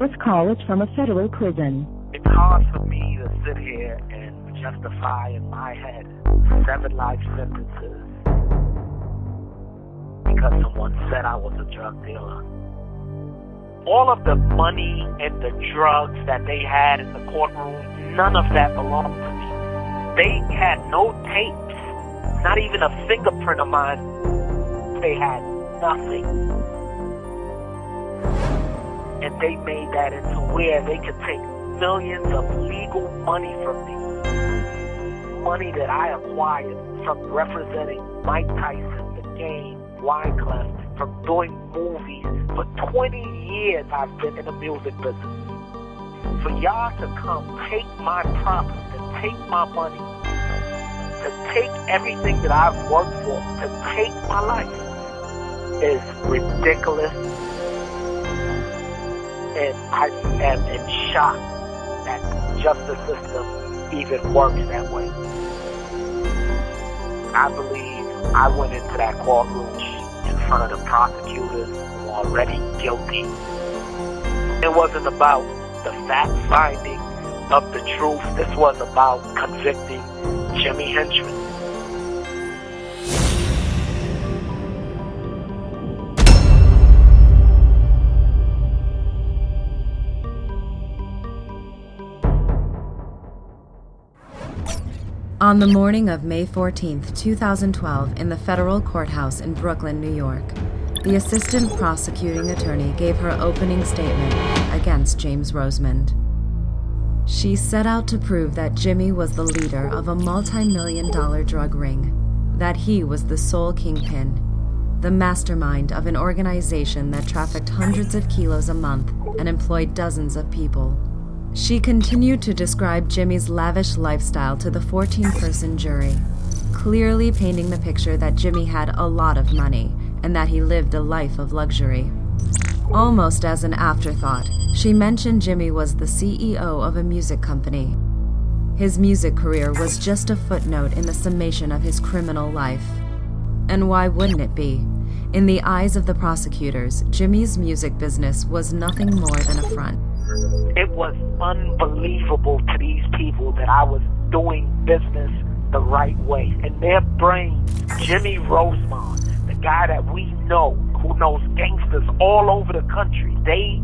This call is from a federal prison. It's hard for me to sit here and justify in my head 7 life sentences because someone said I was a drug dealer. All of the money and the drugs that they had in the courtroom, none of that belonged to me. They had no tapes, not even a fingerprint of mine. They had nothing. And they made that into where they could take millions of legal money from me. Money that I acquired from representing Mike Tyson, The Game, Wyclef, from doing movies. For 20 years I've been in the music business. For y'all to come take my property, to take my money, to take everything that I've worked for, to take my life is ridiculous. And I am in shock that the justice system even works that way. I believe I went into that courtroom in front of the prosecutors who were already guilty. It wasn't about the fact finding of the truth. This was about convicting Jimi Hendrix. On the morning of May 14, 2012, in the federal courthouse in Brooklyn, New York, the assistant prosecuting attorney gave her opening statement against James Rosemond. She set out to prove that Jimmy was the leader of a multi-million-dollar drug ring, that he was the sole kingpin, the mastermind of an organization that trafficked hundreds of kilos a month and employed dozens of people. She continued to describe Jimmy's lavish lifestyle to the 14-person jury, clearly painting the picture that Jimmy had a lot of money and that he lived a life of luxury. Almost as an afterthought, she mentioned Jimmy was the CEO of a music company. His music career was just a footnote in the summation of his criminal life. And why wouldn't it be? In the eyes of the prosecutors, Jimmy's music business was nothing more than a front. It was unbelievable to these people that I was doing business the right way. In their brains, Jimmy Rosemond, the guy that we know, who knows gangsters all over the country, they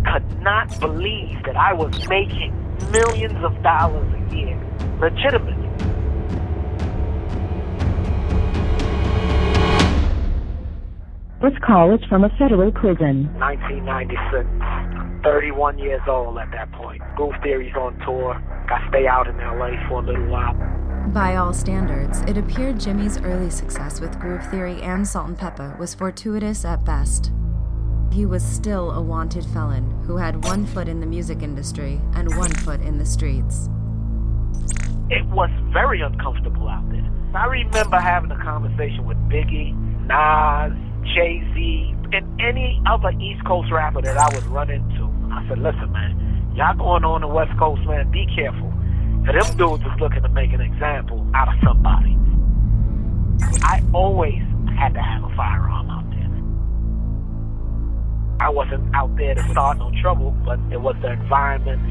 could not believe that I was making millions of dollars a year, legitimately. This call is from a federal prison. 1996. 31 years old at that point. Groove Theory's on tour. I stay out in LA for a little while. By all standards, it appeared Jimmy's early success with Groove Theory and Salt and Pepper was fortuitous at best. He was still a wanted felon who had one foot in the music industry and one foot in the streets. It was very uncomfortable out there. I remember having a conversation with Biggie, Nas, Jay-Z, and any other East Coast rapper that I would run into. I said, listen, man, y'all going on the West Coast, man, be careful. And them dudes is looking to make an example out of somebody. I always had to have a firearm out there. I wasn't out there to start no trouble, but it was the environment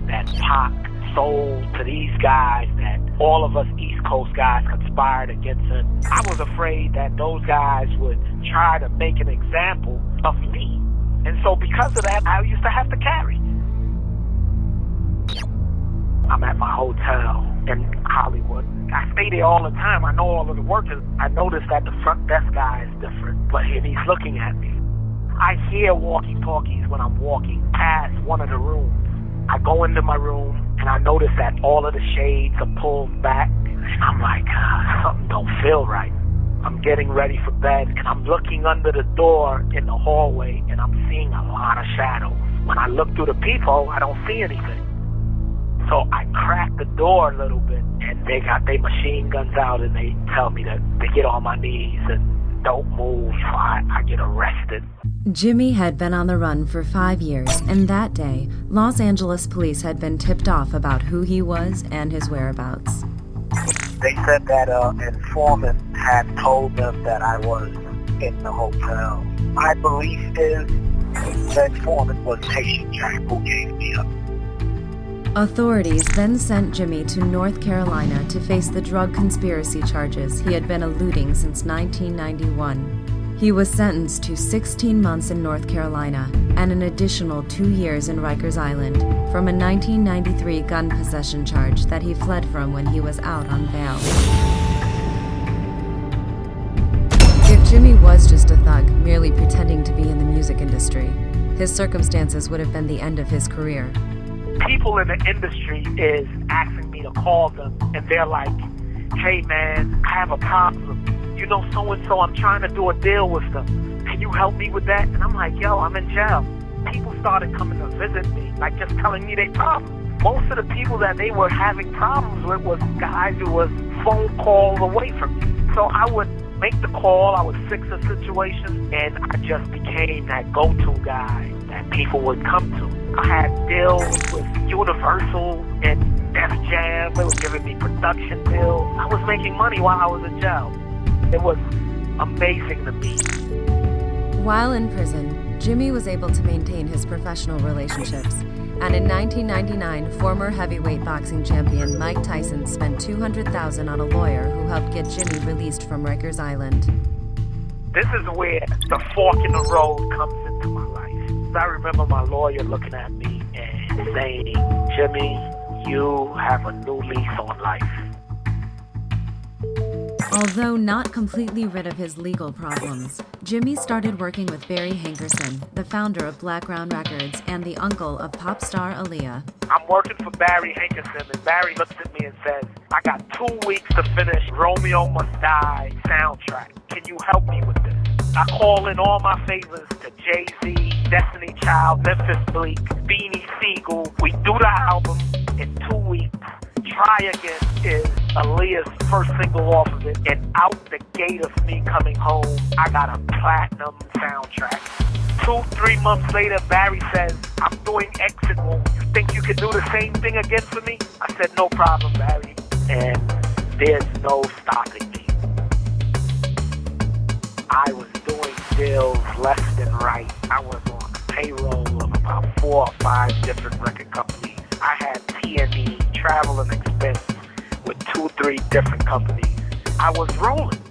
that Pac sold to these guys that all of us East Coast guys conspired against him. I was afraid that those guys would try to make an example of me. And so because of that, I used to have to carry. I'm at my hotel in Hollywood. I stay there all the time. I know all of the workers. I noticed that the front desk guy is different, but he's looking at me. I hear walkie-talkies when I'm walking past one of the rooms. I go into my room, and I notice that all of the shades are pulled back. And I'm like, something don't feel right. I'm getting ready for bed, and I'm looking under the door in the hallway, and I'm seeing a lot of shadows. When I look through the peephole, I don't see anything. So I crack the door a little bit, and they got their machine guns out, and they tell me to get on my knees and don't move, so I get arrested. Jimmy had been on the run for 5 years, and that day, Los Angeles police had been tipped off about who he was and his whereabouts. They said that an informant had told them that I was in the hotel. My belief is The informant was Haitian Jack who gave me up. Authorities then sent Jimmy to North Carolina to face the drug conspiracy charges he had been eluding since 1991. He was sentenced to 16 months in North Carolina and an additional 2 years in Rikers Island from a 1993 gun possession charge that he fled from when he was out on bail. If Jimmy was just a thug, merely pretending to be in the music industry, his circumstances would have been the end of his career. People in the industry is asking me to call them, and they're like, hey man, I have a problem. You know so-and-so, I'm trying to do a deal with them. Can you help me with that? And I'm like, yo, I'm in jail. People started coming to visit me, like just telling me their problems. Most of the people that they were having problems with was guys who was phone calls away from me. So I would make the call, I would fix a situation, and I just became that go-to guy that people would come to. I had deals with Universal and Def Jam. They were giving me production deals. I was making money while I was in jail. It was amazing to me. While in prison, Jimmy was able to maintain his professional relationships, and in 1999, former heavyweight boxing champion Mike Tyson spent $200,000 on a lawyer who helped get Jimmy released from Rikers Island. This is where the fork in the road comes into my life. I remember my lawyer looking at me and saying, Jimmy, you have a new lease on life. Although not completely rid of his legal problems, Jimmy started working with Barry Hankerson, the founder of Blackground Records and the uncle of pop star Aaliyah. I'm working for Barry Hankerson, and Barry looks at me and says, I got 2 weeks to finish Romeo Must Die soundtrack. Can you help me with this? I call in all my favors to Jay-Z, Destiny Child, Memphis Bleak, Beanie Siegel. We do the album in 2 weeks. Try Again is Aaliyah's first single off of it, and out the gate of me coming home, I got a platinum soundtrack. 2-3 months later, Barry says, I'm doing Exit Wound. You think you could do the same thing again for me? I said, no problem, Barry. And there's no stopping me. I was doing deals left and right. I was on the payroll of about 4 or 5 different record companies. I had T&E, travel and expense, with 2-3 different companies. I was rolling.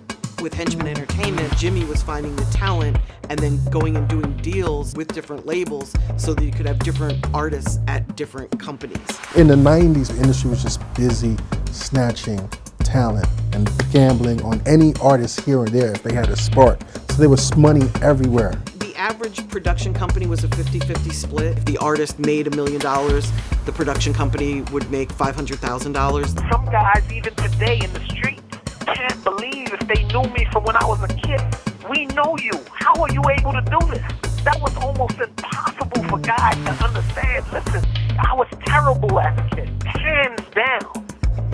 With Henchman Entertainment, Jimmy was finding the talent and then going and doing deals with different labels so that you could have different artists at different companies. In the 90s, the industry was just busy snatching talent and gambling on any artist here or there if they had a spark. So there was money everywhere. The average production company was a 50-50 split. If the artist made $1 million, the production company would make $500,000. Some guys, even today in the streets, can't believe if they knew me from when I was a kid. We know you. How are you able to do this? That was almost impossible for guys to understand. Listen, I was terrible as a kid, hands down.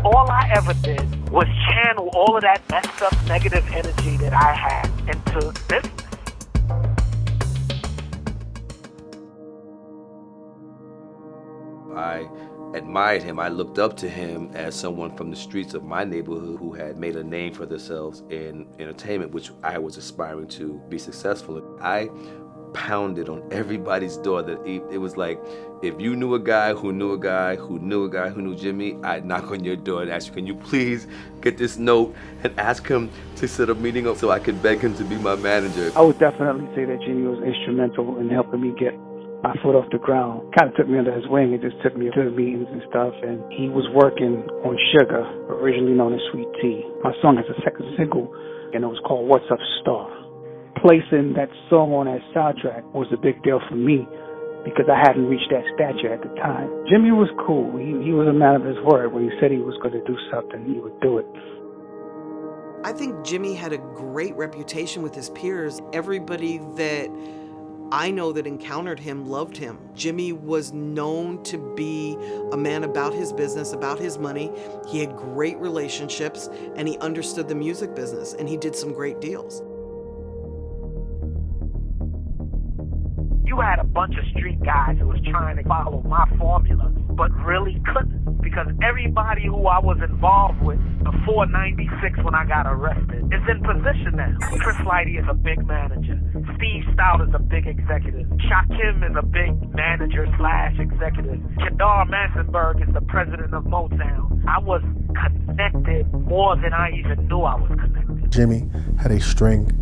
All I ever did was channel all of that messed up negative energy that I had into business. I admired him. I looked up to him as someone from the streets of my neighborhood who had made a name for themselves in entertainment, which I was aspiring to be successful in. I pounded on everybody's door. That it was like, if you knew a guy who knew a guy who knew a guy who knew Jimmy, I'd knock on your door and ask you, can you please get this note and ask him to set a meeting up so I could beg him to be my manager. I would definitely say that Jimmy was instrumental in helping me get my foot off the ground. Kind of took me under his wing and just took me to the meetings and stuff. And he was working on Sugar, originally known as Sweet Tea. My song has a second single, and it was called What's Up Star. Placing that song on that soundtrack was a big deal for me because I hadn't reached that stature at the time. Jimmy was cool. He was a man of his word. When he said he was going to do something, he would do it. I think Jimmy had a great reputation with his peers. Everybody that I know that encountered him loved him. Jimmy was known to be a man about his business, about his money. He had great relationships, and he understood the music business, and he did some great deals. You You had a bunch of street guys who was trying to follow my formula, but really couldn't, because everybody who I was involved with before 96 when I got arrested is in position now. Chris Lighty is a big manager. Steve Stout is a big executive. Shakim is a big manager / executive. Kedar Massenberg is the president of Motown. I was connected more than I even knew I was connected. Jimmy had a string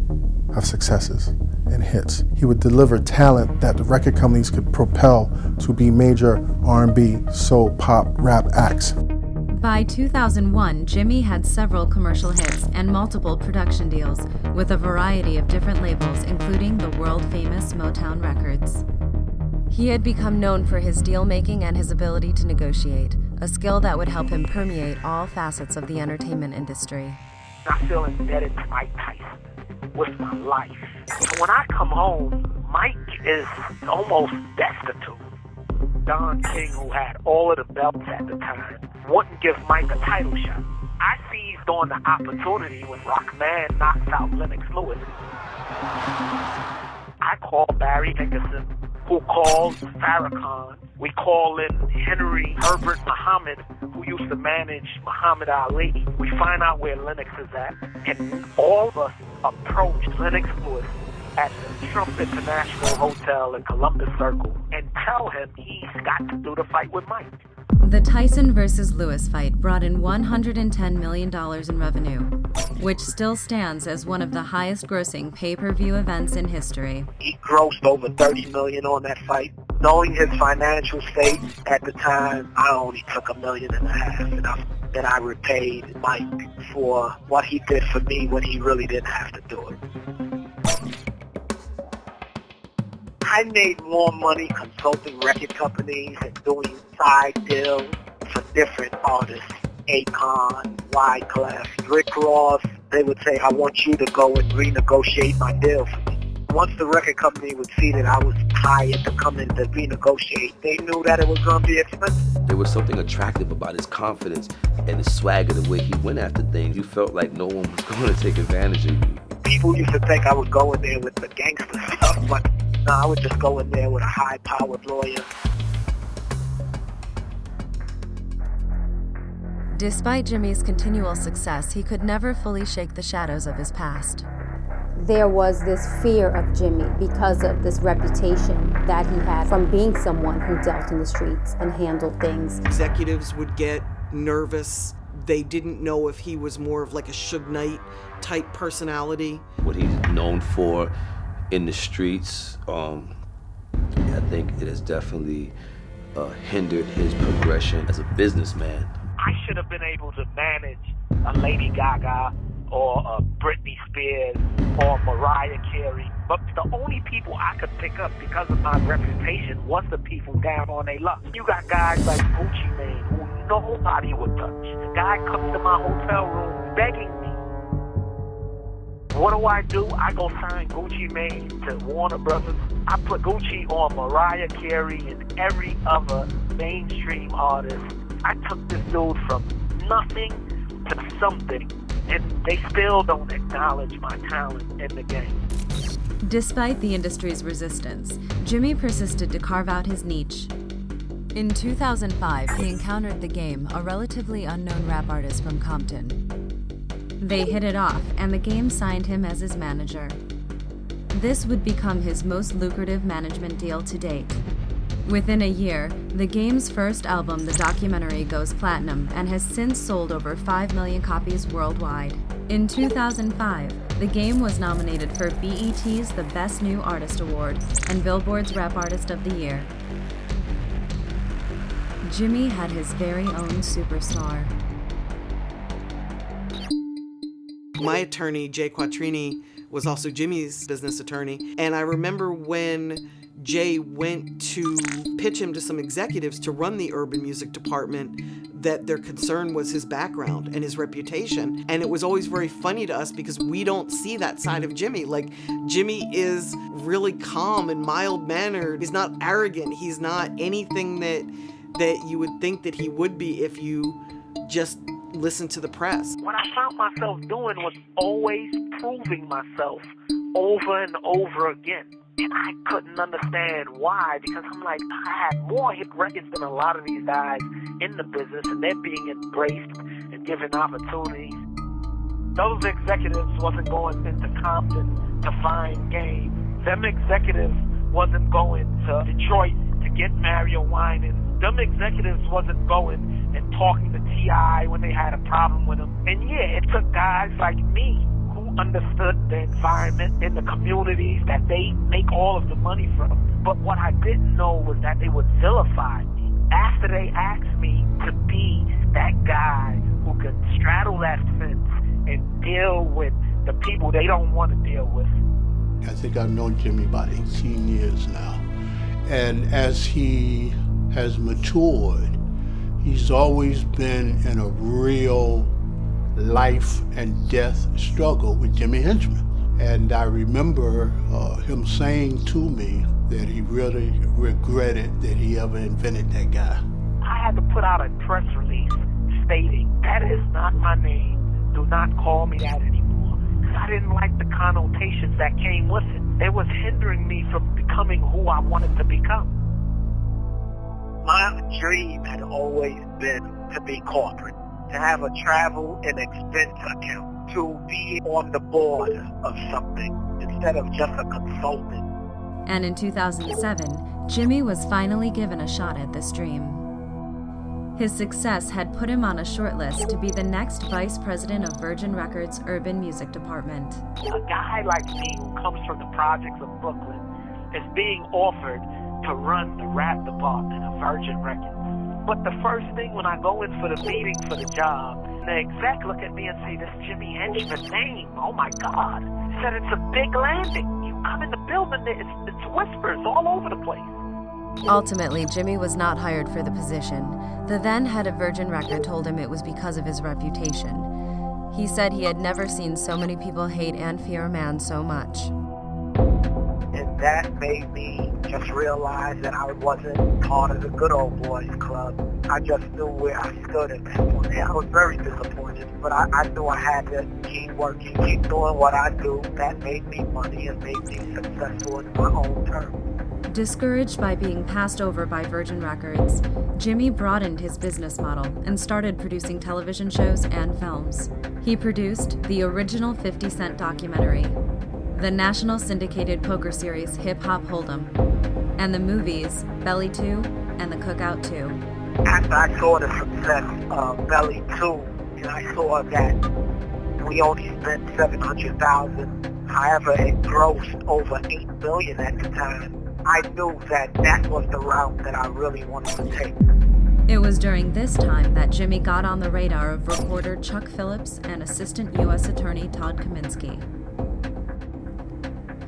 of successes and hits. He would deliver talent that the record companies could propel to be major R&B, soul, pop, rap acts. By 2001, Jimmy had several commercial hits and multiple production deals with a variety of different labels, including the world-famous Motown Records. He had become known for his deal-making and his ability to negotiate, a skill that would help him permeate all facets of the entertainment industry. I feel indebted to Mike Tyson with my life. So when I come home, Mike is almost destitute. Don King, who had all of the belts at the time, wouldn't give Mike a title shot. I seized on the opportunity when Rockman knocks out Lennox Lewis. I called Barry Nickerson, who called Farrakhan. We call in Henry Herbert Muhammad, who used to manage Muhammad Ali. We find out where Lennox is at, and all of us approach Lennox Lewis at the Trump International Hotel in Columbus Circle and tell him he's got to do the fight with Mike. The Tyson versus Lewis fight brought in $110 million in revenue, which still stands as one of the highest-grossing pay-per-view events in history. He grossed over $30 million on that fight. Knowing his financial state at the time, I only took $1.5 million, and I repaid Mike for what he did for me when he really didn't have to do it. I made more money consulting record companies and doing side deals for different artists. Akon, Wyclef, Rick Ross. They would say, I want you to go and renegotiate my deal for me. Once the record company would see that I was hired to come in to renegotiate, they knew that it was going to be expensive. There was something attractive about his confidence and his swagger, the way he went after things. You felt like no one was going to take advantage of you. People used to think I would go in there with the gangster stuff, but no, I would just go in there with a high-powered lawyer. Despite Jimmy's continual success, he could never fully shake the shadows of his past. There was this fear of Jimmy because of this reputation that he had from being someone who dealt in the streets and handled things. Executives would get nervous. They didn't know if he was more of like a Suge Knight type personality. What he's known for in the streets, I think it has definitely hindered his progression as a businessman. I should have been able to manage a Lady Gaga or a Britney Spears or Mariah Carey, but the only people I could pick up because of my reputation was the people down on their luck. You got guys like Gucci Mane who nobody would touch. The guy comes to my hotel room begging me. What do? I go sign Gucci Mane to Warner Brothers. I put Gucci on Mariah Carey and every other mainstream artist. I took this dude from nothing to something, and they still don't acknowledge my talent in the game. Despite the industry's resistance, Jimmy persisted to carve out his niche. In 2005, he encountered The Game, a relatively unknown rap artist from Compton. They hit it off, and The Game signed him as his manager. This would become his most lucrative management deal to date. Within a year, The Game's first album, The Documentary, goes platinum and has since sold over 5 million copies worldwide. In 2005, The Game was nominated for BET's The Best New Artist Award and Billboard's Rap Artist of the Year. Jimmy had his very own superstar. My attorney, Jay Quattrini, was also Jimmy's business attorney. And I remember when Jay went to pitch him to some executives to run the urban music department, that their concern was his background and his reputation. And it was always very funny to us because we don't see that side of Jimmy. Like, Jimmy is really calm and mild-mannered. He's not arrogant. He's not anything that you would think that he would be if you just listen to the press. What I found myself doing was always proving myself over and over again. And I couldn't understand why, because I'm like, I had more hit records than a lot of these guys in the business, and they're being embraced and given opportunities. Those executives wasn't going into Compton to find game. Them executives wasn't going to Detroit to get Mario Winans. Them executives wasn't going and talking to T.I. when they had a problem with him. And yeah, it took guys like me who understood the environment in the communities that they make all of the money from. But what I didn't know was that they would vilify me. After they asked me to be that guy who could straddle that fence and deal with the people they don't want to deal with. I think I've known Jimmy about 18 years now. And as he has matured, he's always been in a real life and death struggle with Jimi Henchman. And I remember him saying to me that he really regretted that he ever invented that guy. I had to put out a press release stating, that is not my name. Do not call me that anymore. Because I didn't like the connotations that came with it. It was hindering me from becoming who I wanted to become. My dream had always been to be corporate, to have a travel and expense account, to be on the board of something instead of just a consultant. And in 2007, Jimmy was finally given a shot at this dream. His success had put him on a short list to be the next vice president of Virgin Records' Urban Music Department. A guy like me who comes from the projects of Brooklyn is being offered to run the rap department of Virgin Records. But the first thing when I go in for the meeting for the job, the exec look at me and say, this Jimi Henchman name, oh my God. He said, it's a big landing. You come in the building, it's whispers all over the place. Ultimately, Jimmy was not hired for the position. The then head of Virgin Record told him it was because of his reputation. He said he had never seen so many people hate and fear a man so much. And that made me just realize that I wasn't part of the good old boys club. I just knew where I stood at that point. I was very disappointed, but I knew I had to keep working, keep doing what I do. That made me money and made me successful in my own terms. Discouraged by being passed over by Virgin Records, Jimmy broadened his business model and started producing television shows and films. He produced the original 50 Cent documentary, the national syndicated poker series Hip Hop Hold'em, and the movies Belly 2 and The Cookout 2. After I saw the success of Belly 2, and I saw that we only spent $700,000, however it grossed over $8 billion at the time, I knew that was the route that I really wanted to take. It was during this time that Jimmy got on the radar of reporter Chuck Phillips and Assistant U.S. Attorney Todd Kaminsky.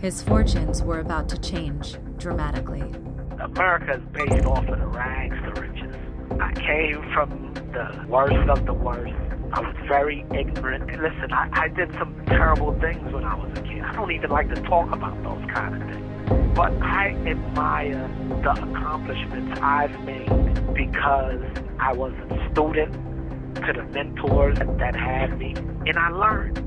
His fortunes were about to change dramatically. America is based off of the rags to riches. I came from the worst of the worst. I was very ignorant. And listen, I did some terrible things when I was a kid. I don't even like to talk about those kind of things. But I admire the accomplishments I've made because I was a student to the mentors that had me, and I learned.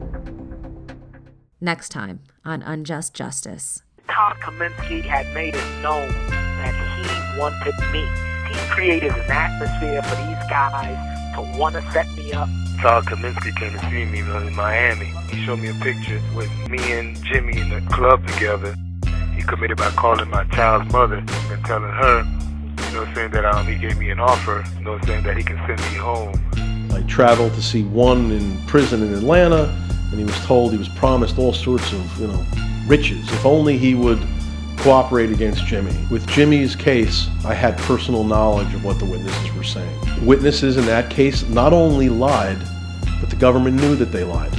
Next time on Unjust Justice. Todd Kaminsky had made it known that he wanted me. He created an atmosphere for these guys to want to set me up. Todd Kaminsky came to see me in Miami. He showed me a picture with me and Jimmy in the club together. He committed by calling my child's mother and telling her, saying that he gave me an offer, saying that he can send me home. I traveled to see one in prison in Atlanta, and he was told, he was promised all sorts of, riches, if only he would cooperate against Jimmy. With Jimmy's case, I had personal knowledge of what the witnesses were saying. Witnesses in that case not only lied, but the government knew that they lied.